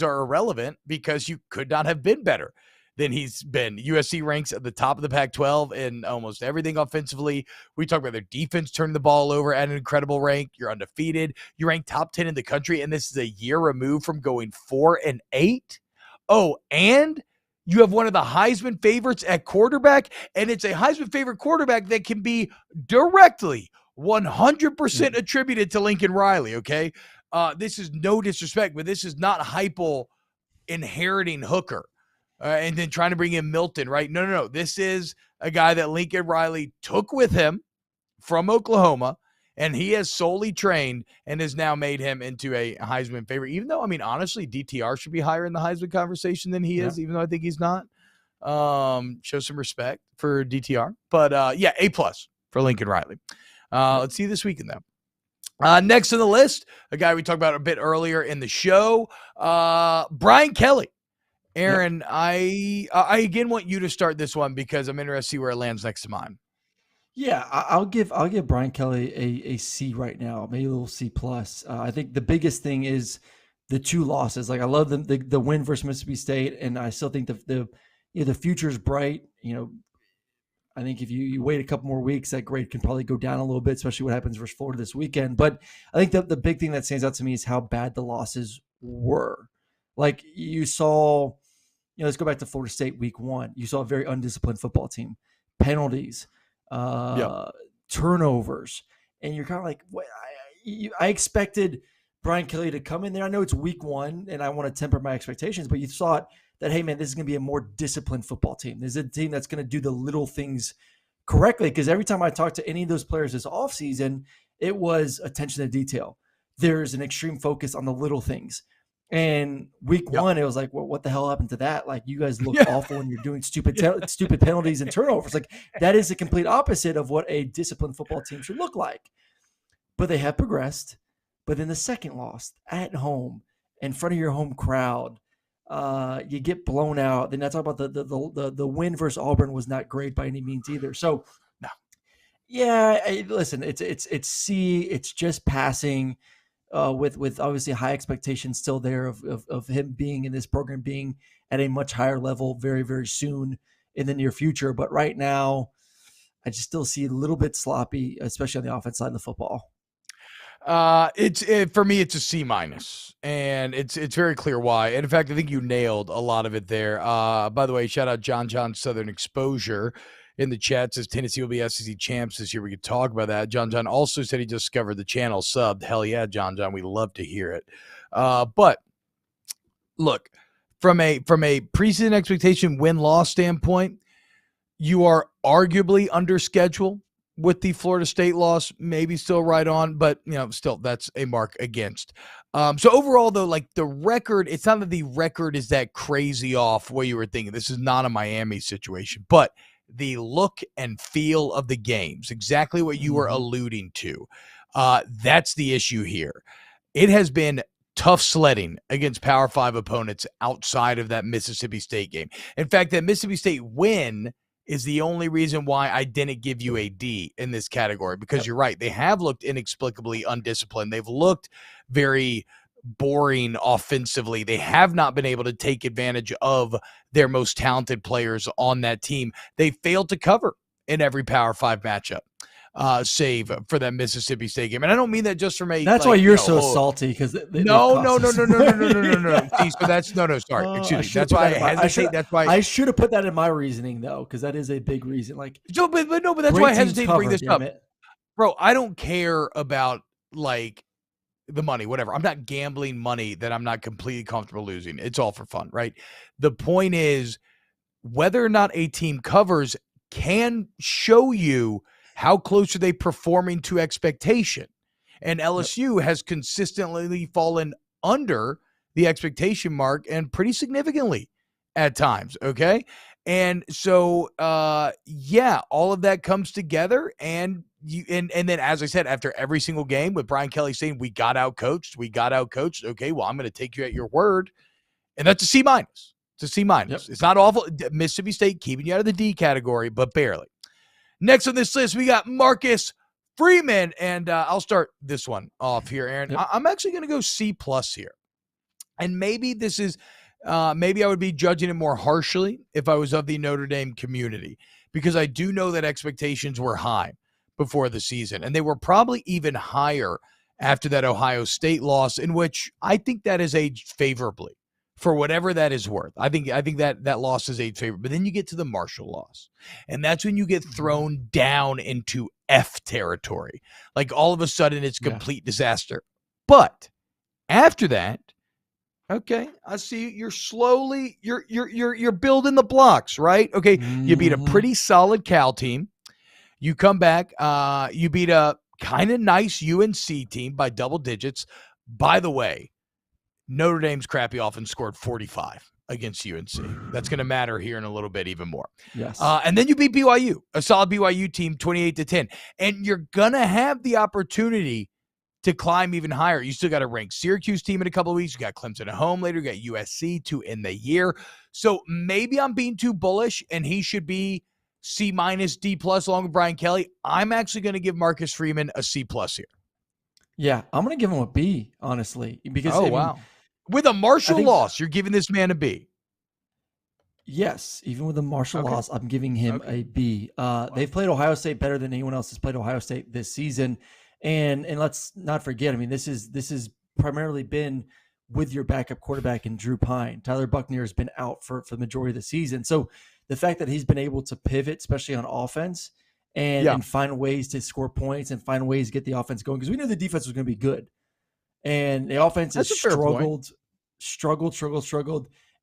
are irrelevant because you could not have been better than he's been. USC ranks at the top of the Pac-12 in almost everything offensively. We talk about their defense turning the ball over at an incredible rank. You're undefeated. You rank top 10 in the country, and this is a year removed from going 4-8. Oh, and you have one of the Heisman favorites at quarterback, and it's a Heisman favorite quarterback that can be directly 100% attributed to Lincoln Riley, okay? This is no disrespect, but this is not Heupel inheriting Hooker and then trying to bring in Milton, right? No. This is a guy that Lincoln Riley took with him from Oklahoma, and he has solely trained and has now made him into a Heisman favorite. Even though, I mean, honestly, DTR should be higher in the Heisman conversation than he is, even though I think he's not. Show some respect for DTR. But, A+ for Lincoln Riley. Let's see this weekend, though. Next on the list, a guy we talked about a bit earlier in the show, Brian Kelly. Aaron, I again want you to start this one because I'm interested to see where it lands next to mine. Yeah, I'll give Brian Kelly a C right now, maybe a little C+. I think the biggest thing is the 2 losses. Like, I love the win versus Mississippi State, and I still think the future is bright. I think if you wait a couple more weeks, that grade can probably go down a little bit, especially what happens versus Florida this weekend. But I think the big thing that stands out to me is how bad the losses were. Like, you saw, let's go back to Florida State week 1. You saw a very undisciplined football team, penalties, turnovers, and you're kind of like, what? I expected Brian Kelly to come in there. I know it's week 1, and I want to temper my expectations, but you thought that, hey, man, this is going to be a more disciplined football team. This is a team that's going to do the little things correctly, because every time I talked to any of those players this offseason, it was attention to detail. There's an extreme focus on the little things. And week 1, it was like, well, what the hell happened to that? Like, you guys look awful and you're doing stupid penalties and turnovers. Like, that is the complete opposite of what a disciplined football team should look like. But they have progressed. But then the second loss at home, in front of your home crowd, you get blown out. Then I talk about the win versus Auburn was not great by any means either. So, listen, it's C. It's just passing. With obviously high expectations still there of him being in this program, being at a much higher level very, very soon in the near future. But right now, I just still see a little bit sloppy, especially on the offense side of the football. For me, it's a C-, and it's very clear why. And in fact, I think you nailed a lot of it there. By the way, shout out John Southern Exposure in the chat, says Tennessee will be SEC champs this year. We could talk about that. John also said he discovered the channel, subbed. Hell yeah, John. We love to hear it. But look, from a preseason expectation win-loss standpoint, you are arguably under schedule with the Florida State loss, maybe still right on, but still that's a mark against. So overall, though, like, the record, it's not that the record is that crazy off what you were thinking. This is not a Miami situation, but the look and feel of the games, exactly what you were alluding to. That's the issue here. It has been tough sledding against Power 5 opponents outside of that Mississippi State game. In fact, that Mississippi State win is the only reason why I didn't give you a D in this category, because you're right. They have looked inexplicably undisciplined. They've looked very boring offensively. They have not been able to take advantage of their most talented players on that team. They failed to cover in every Power 5 matchup, save for that Mississippi State game. And I don't mean that just from a... That's why you're so salty, because... No. See, so that's... No, sorry. Excuse me. That's why I hesitate. That's why... I should have put that in my reasoning, though, because that is a big reason. Like, but that's why I hesitate to bring this up. Bro, I don't care about, like, the money, whatever. I'm not gambling money that I'm not completely comfortable losing. It's all for fun, right? The point is, whether or not a team covers can show you how close are they performing to expectation. And LSU has consistently fallen under the expectation mark, and pretty significantly at times, okay? And so, all of that comes together, and then, as I said, after every single game with Brian Kelly saying we got out coached. Okay, well, I'm going to take you at your word, and that's a C-. It's a C-. Yep. It's not awful. Mississippi State keeping you out of the D category, but barely. Next on this list, we got Marcus Freeman, and I'll start this one off here, Aaron. Yep. I'm actually going to go C+ here, and maybe this is maybe I would be judging it more harshly if I was of the Notre Dame community, because I do know that expectations were high before the season, and they were probably even higher after that Ohio State loss, in which I think that is aged favorably for whatever that is worth. I think that loss is aged favorably. But then you get to the Marshall loss, and that's when you get thrown down into F territory. Like all of a sudden it's complete disaster. But after that, okay, I see you're slowly you're building the blocks, right? Okay, you beat a pretty solid Cal team. You come back, you beat a kind of nice UNC team by double digits. By the way, Notre Dame's crappy offense scored 45 against UNC. That's going to matter here in a little bit even more. Yes. And then you beat BYU, a solid BYU team, 28-10. And you're going to have the opportunity to climb even higher. You still got a ranked Syracuse team in a couple of weeks. You got Clemson at home later. You got USC to end the year. So maybe I'm being too bullish, and he should be C-, D+ along with Brian Kelly. I'm actually going to give Marcus Freeman a C+ here. Yeah, I'm going to give him a B, honestly. Because wow. With a Marshall loss, you're giving this man a B. Yes, even with a Marshall loss, I'm giving him a B. They've played Ohio State better than anyone else has played Ohio State this season. And let's not forget, I mean, this is primarily been with your backup quarterback in Drew Pine. Tyler Buckner has been out for the majority of the season. So the fact that he's been able to pivot, especially on offense, and find ways to score points and find ways to get the offense going, because we knew the defense was going to be good. And the offense has struggled.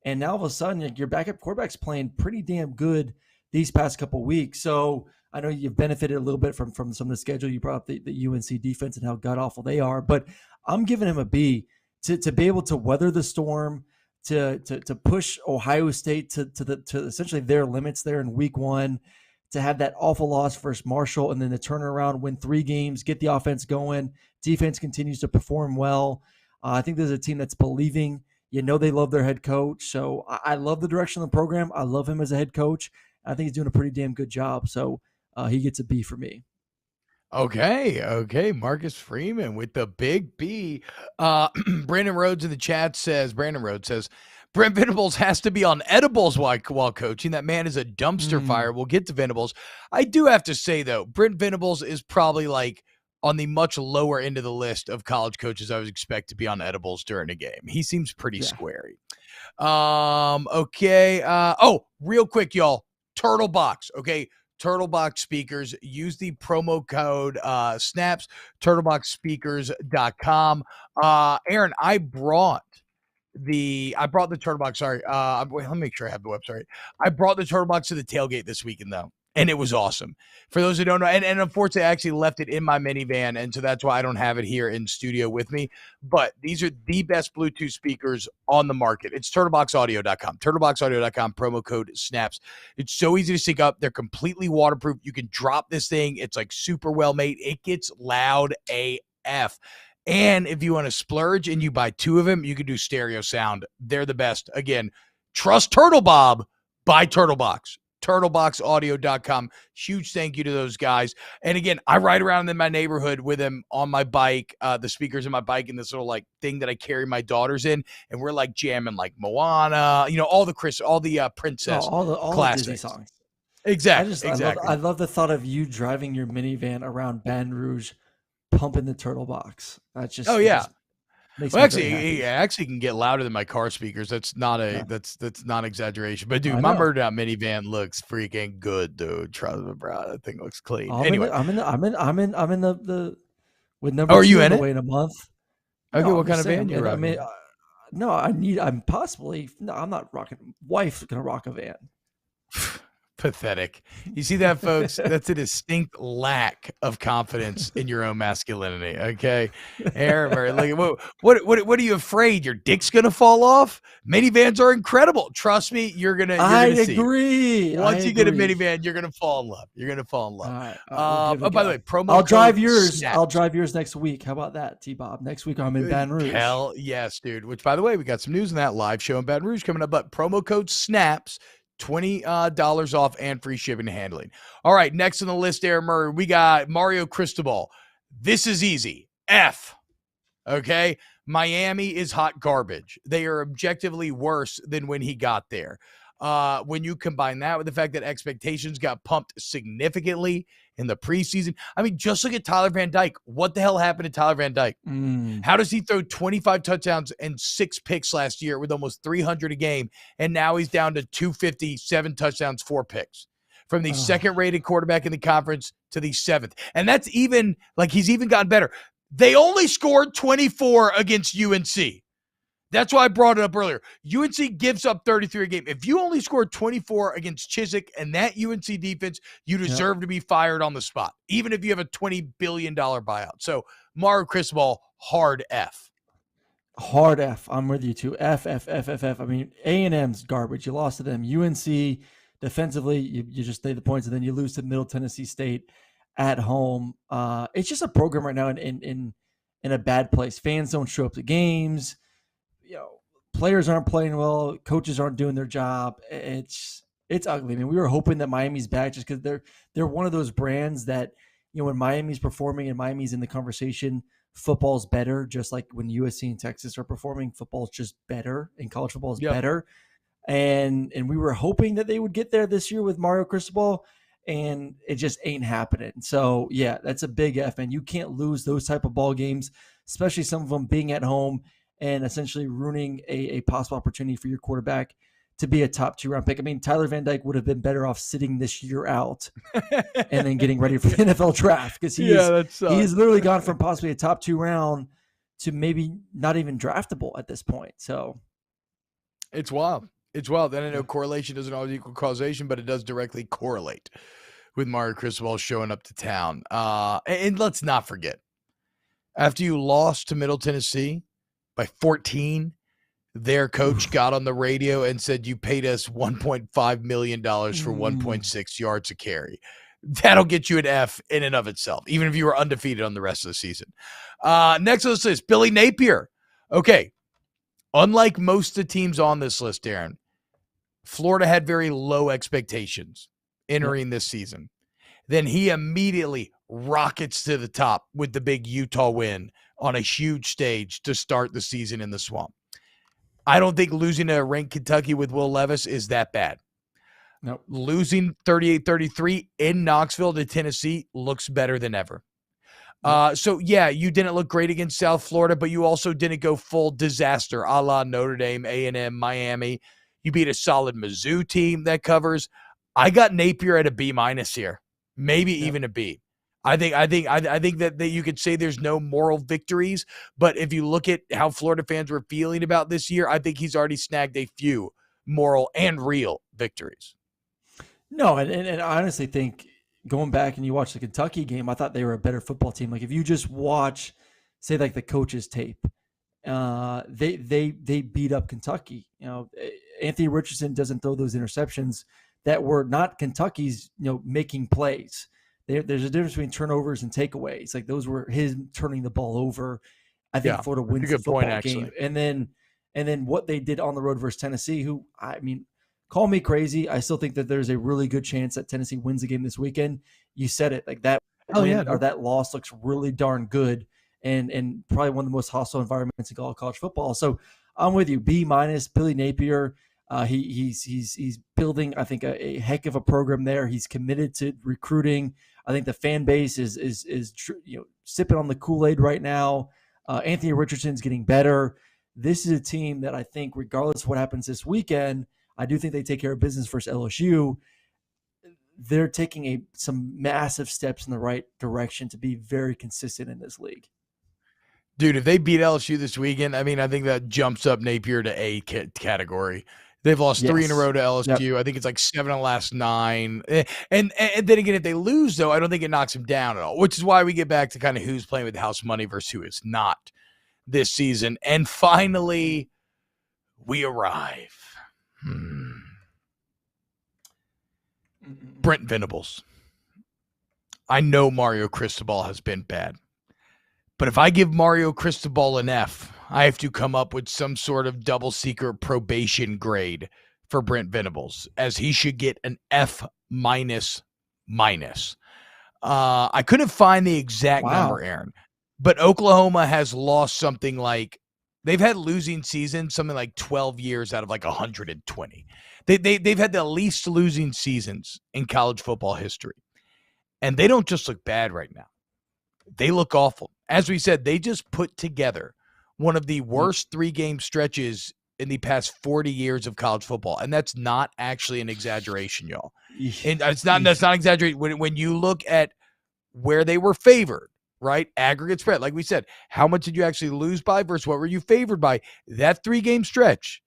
And now all of a sudden, your backup quarterback's playing pretty damn good these past couple of weeks. So I know you've benefited a little bit from some of the schedule. You brought up the UNC defense and how god-awful they are. But I'm giving him a B to be able to weather the storm, to push Ohio State to essentially their limits there in week one, to have that awful loss versus Marshall, and then the turnaround, win 3 games, get the offense going. Defense continues to perform well. I think there's a team that's believing. You know they love their head coach. So I love the direction of the program. I love him as a head coach. I think he's doing a pretty damn good job. So he gets a B for me. Okay. Marcus Freeman with the big B. Brandon Rhodes in the chat says, Brent Venables has to be on edibles while coaching. That man is a dumpster fire. We'll get to Venables. I do have to say, though, Brent Venables is probably like on the much lower end of the list of college coaches I would expect to be on edibles during a game. He seems pretty squarey. Okay. Real quick, y'all. Turtle Box. Okay. Turtle Box speakers. Use the promo code SNAPS, turtleboxspeakers.com. Aaron, I brought the Turtle Box. Sorry. Let me make sure I have the website. I brought the Turtle Box to the tailgate this weekend, though, and it was awesome. For those who don't know, and unfortunately, I actually left it in my minivan, and so that's why I don't have it here in studio with me. But these are the best Bluetooth speakers on the market. It's turtleboxaudio.com. Turtleboxaudio.com, promo code SNAPS. It's so easy to sync up. They're completely waterproof. You can drop this thing. It's like super well made. It gets loud AF. And if you want to splurge and you buy 2 of them, you can do stereo sound. They're the best. Again, trust Turtle Bob. Buy Turtle Box. turtleboxaudio.com. Huge thank you to those guys. And again, I ride around in my neighborhood with them on my bike, the speakers in my bike, and this little like thing that I carry my daughters in, and we're like jamming like Moana, all the princess all the Disney songs. Exactly. I love the thought of you driving your minivan around Baton Rouge, pumping the Turtle Box. That's just actually can get louder than my car speakers. That's not that's not exaggeration. But dude, my Murder Out minivan looks freaking good, dude. Trust me, bro. That thing looks clean. Anyway, I'm in the with number 2 are you in it? In a month. Okay, what kind of van you rocking? I'm not rocking. Wife's gonna rock a van. Pathetic. You see that, folks? That's a distinct lack of confidence in your own masculinity. Okay, Aaron, like, what are you afraid your dick's gonna fall off? Minivans are incredible. Trust me, you're gonna. I agree. Once you get a minivan, you're gonna fall in love. You're gonna fall in love. All right, by the way, promo. I'll drive yours. Snaps. I'll drive yours next week. How about that, T-Bob? Next week I'm in Baton Rouge. Hell yes, dude. Which, by the way, we got some news in that live show in Baton Rouge coming up. But promo code SNAPS. $20 off and free shipping and handling. All right, next on the list, Aaron Murray, we got Mario Cristobal. This is easy. F. Okay. Miami is hot garbage. They are objectively worse than when he got there. When you combine that with the fact that expectations got pumped significantly in the preseason. I mean, just look at Tyler Van Dyke. What the hell happened to Tyler Van Dyke? How does he throw 25 touchdowns and 6 picks last year with almost 300 a game? And now he's down to 250, 7 touchdowns, 4 picks. From the second-rated quarterback in the conference to the 7th. And that's even, like, he's even gotten better. They only scored 24 against UNC. That's why I brought it up earlier. UNC gives up 33 a game. If you only scored 24 against Chiswick and that UNC defense, you deserve to be fired on the spot, even if you have a $20 billion buyout. So, Mario Cristobal, hard F. Hard F. I'm with you too. F. I mean, A&M's garbage. You lost to them. UNC, defensively, you just lay the points, and then you lose to Middle Tennessee State at home. It's just a program right now in a bad place. Fans don't show up to games. Players aren't playing well. Coaches aren't doing their job. It's ugly. I mean, we were hoping that Miami's back just because they're one of those brands that, when Miami's performing and Miami's in the conversation, football's better. Just like when USC and Texas are performing, football's just better, and college football is better. And we were hoping that they would get there this year with Mario Cristobal, and it just ain't happening. So yeah, that's a big F, and you can't lose those type of ball games, especially some of them being at home and essentially ruining a possible opportunity for your quarterback to be a top 2 round pick. I mean, Tyler Van Dyke would have been better off sitting this year out and then getting ready for the NFL draft, because he's literally gone from possibly a top 2 round to maybe not even draftable at this point. So it's wild. It's wild. And I know correlation doesn't always equal causation, but it does directly correlate with Mario Cristobal showing up to town. And let's not forget, after you lost to Middle Tennessee by 14, their coach got on the radio and said, you paid us $1.5 million for 1.6 yards a carry. That'll get you an F in and of itself, even if you were undefeated on the rest of the season. Next on this list, Billy Napier. Okay. Unlike most of the teams on this list, Darren, Florida had very low expectations entering this season. Then he immediately rockets to the top with the big Utah win on a huge stage to start the season in the Swamp. I don't think losing to ranked Kentucky with Will Levis is that bad. No. Losing 38-33 in Knoxville to Tennessee looks better than ever. So, yeah, you didn't look great against South Florida, but you also didn't go full disaster, a la Notre Dame, A&M, Miami. You beat a solid Mizzou team that covers. I got Napier at a B- here, maybe even a B. I think that you could say there's no moral victories, but if you look at how Florida fans were feeling about this year, I think he's already snagged a few moral and real victories. No, and I honestly think going back and you watch the Kentucky game, I thought they were a better football team. Like if you just watch, say like the coaches tape, they beat up Kentucky. Anthony Richardson doesn't throw those interceptions that were not Kentucky's, making plays. There's a difference between turnovers and takeaways. Like those were his turning the ball over. I think Florida wins the football game. And then what they did on the road versus Tennessee, who, I mean, call me crazy, I still think that there's a really good chance that Tennessee wins the game this weekend. You said it, like that win or that loss looks really darn good, and probably one of the most hostile environments in all college football. So I'm with you. B-. Billy Napier. He's building, I think, a heck of a program there. He's committed to recruiting. I think the fan base is sipping on the Kool-Aid right now. Anthony Richardson's getting better. This is a team that I think, regardless of what happens this weekend, I do think they take care of business versus LSU. They're taking some massive steps in the right direction to be very consistent in this league. Dude, if they beat LSU this weekend, I mean, I think that jumps up Napier to A category. They've lost 3 in a row to LSU. Yep. I think it's like 7 of the last 9. And then again, if they lose, though, I don't think it knocks them down at all, which is why we get back to kind of who's playing with house money versus who is not this season. And finally, we arrive. Brent Venables. I know Mario Cristobal has been bad, but if I give Mario Cristobal an F, I have to come up with some sort of double secret probation grade for Brent Venables, as he should get an F-. I couldn't find the exact number, Aaron. But Oklahoma has lost something like, they've had losing seasons, something like 12 years out of like 120. They've had the least losing seasons in college football history. And they don't just look bad right now. They look awful. As we said, they just put together one of the worst 3-game stretches in the past 40 years of college football. And that's not actually an exaggeration, y'all. And that's not exaggerating. When you look at where they were favored, right? Aggregate spread. Like we said, how much did you actually lose by versus what were you favored by? That 3-game stretch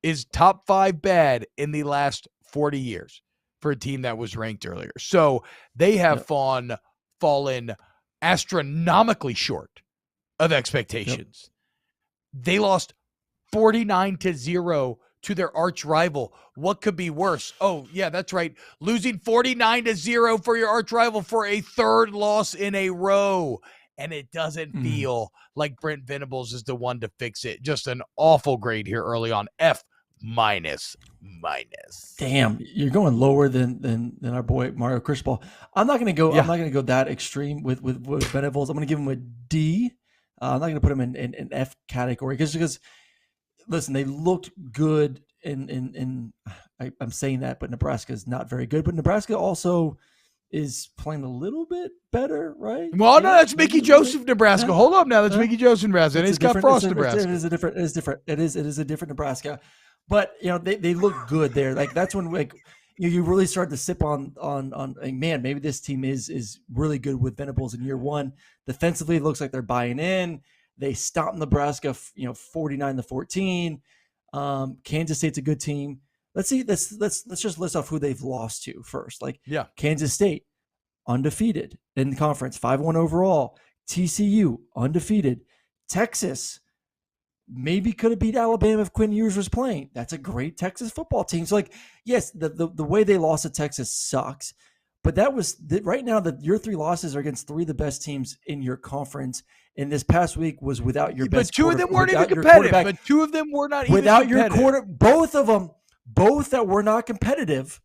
is top 5 bad in the last 40 years for a team that was ranked earlier. So they have fallen astronomically short of expectations. They lost 49-0 to their arch rival. What could be worse? Oh, yeah, that's right. Losing 49-0 for your arch rival for a 3rd loss in a row. And it doesn't feel like Brent Venables is the one to fix it. Just an awful grade here early on. F-. Damn, you're going lower than our boy Mario Cristobal. I'm not gonna go. I'm not gonna go that extreme with Venables. I'm gonna give him a D. I'm not gonna put him in an F category because listen, they looked good in I'm saying that, but Nebraska is not very good. But Nebraska also is playing a little bit better, right? Well, no, that's Mickey Joseph, Nebraska. Hold up now, that's Mickey Joseph, Nebraska. And it's got Frost, Nebraska. It is a different Nebraska. But they look good there. Like that's when you really start to sip on man, maybe this team is really good with Venables in year 1. Defensively, it looks like they're buying in. They stopped Nebraska, 49-14. Kansas State's a good team. Let's see. Let's just list off who they've lost to first. Kansas State, undefeated in the conference, 5-1 overall. TCU, undefeated. Texas, maybe could have beat Alabama if Quinn Ewers was playing. That's a great Texas football team. So, yes, the way they lost to Texas sucks. But that was right now your 3 losses are against 3 of the best teams in your conference. And this past week was without your best. But 2 of them weren't even competitive. But 2 of them were not even without your both of them, both that were not competitive,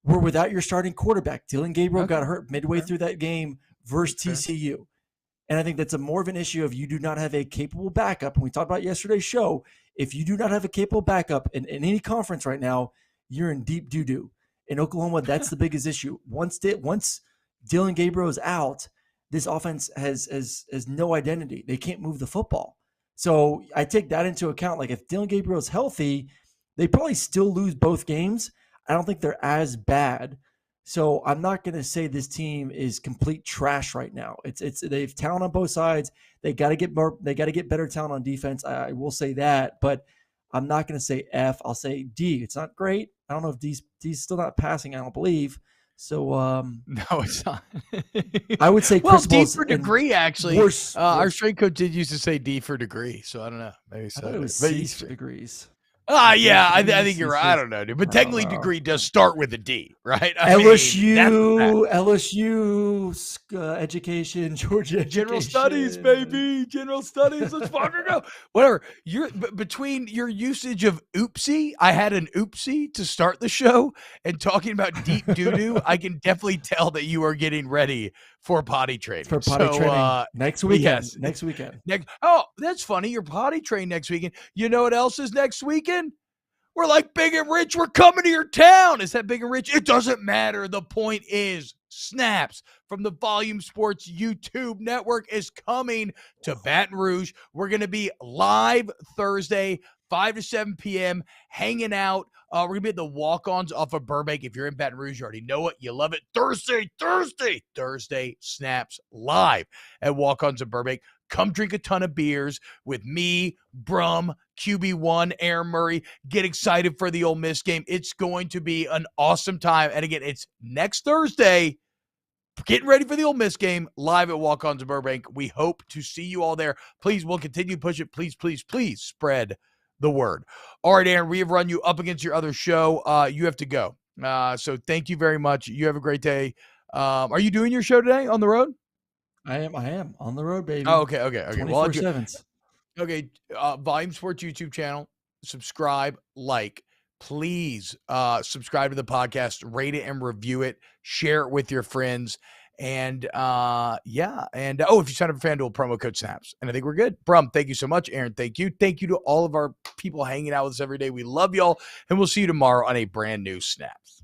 were without your starting quarterback. Dylan Gabriel got hurt midway through that game versus TCU. And I think that's more of an issue of you do not have a capable backup. And we talked about yesterday's show. If you do not have a capable backup in any conference right now, you're in deep doo-doo. In Oklahoma, that's the biggest issue. Once Dylan Gabriel is out, this offense has no identity. They can't move the football. So I take that into account. Like if Dylan Gabriel is healthy, they probably still lose both games. I don't think they're as bad. So I'm not going to say this team is complete trash right now. They have talent on both sides. They got to get more. They got to get better talent on defense. I will say that, but I'm not going to say F. I'll say D. It's not great. I don't know if D's still not passing. I don't believe. So no, it's not. I would say D for degree. Actually, our strength coach did used to say D for degree. So I don't know. Maybe so. I thought it was C for degrees. Yeah, I think you're right. I don't know, dude. But technically, degree does start with a D, right? LSU education, Georgia education. General studies, baby. General studies. Let's fucking go. Whatever. Between your usage of oopsie, I had an oopsie to start the show, and talking about deep doo-doo, I can definitely tell that you are getting ready for potty training. Next weekend. Yes. Next weekend. That's funny. You're potty trained next weekend. You know what else is next weekend? We're like Big and Rich. We're coming to your town. Is that Big and Rich? It doesn't matter. The point is, Snaps from the Volume Sports YouTube network is coming to Baton Rouge. We're going to be live Thursday, 5 to 7 p.m., hanging out. We're going to be at the Walk-Ons off of Burbank. If you're in Baton Rouge, you already know it. You love it. Thursday, Snaps live at Walk-Ons of Burbank. Come drink a ton of beers with me, Brum, QB1, Aaron Murray. Get excited for the Ole Miss game. It's going to be an awesome time. And again, it's next Thursday. Getting ready for the Ole Miss game live at Walk-Ons of Burbank. We hope to see you all there. Please, we'll continue to push it. Please, please, please spread the word. All right, Aaron, we have run you up against your other show. You have to go. So thank you very much. You have a great day. Are you doing your show today on the road? I am on the road, baby. Oh, okay. 24/7. Okay. Volume Sports YouTube channel. Subscribe, like. Please subscribe to the podcast, rate it and review it, share it with your friends. And yeah. And if you sign up for FanDuel, promo code SNAPS. And I think we're good. Brum, thank you so much. Aaron, thank you. Thank you to all of our people hanging out with us every day. We love y'all. And we'll see you tomorrow on a brand new Snaps.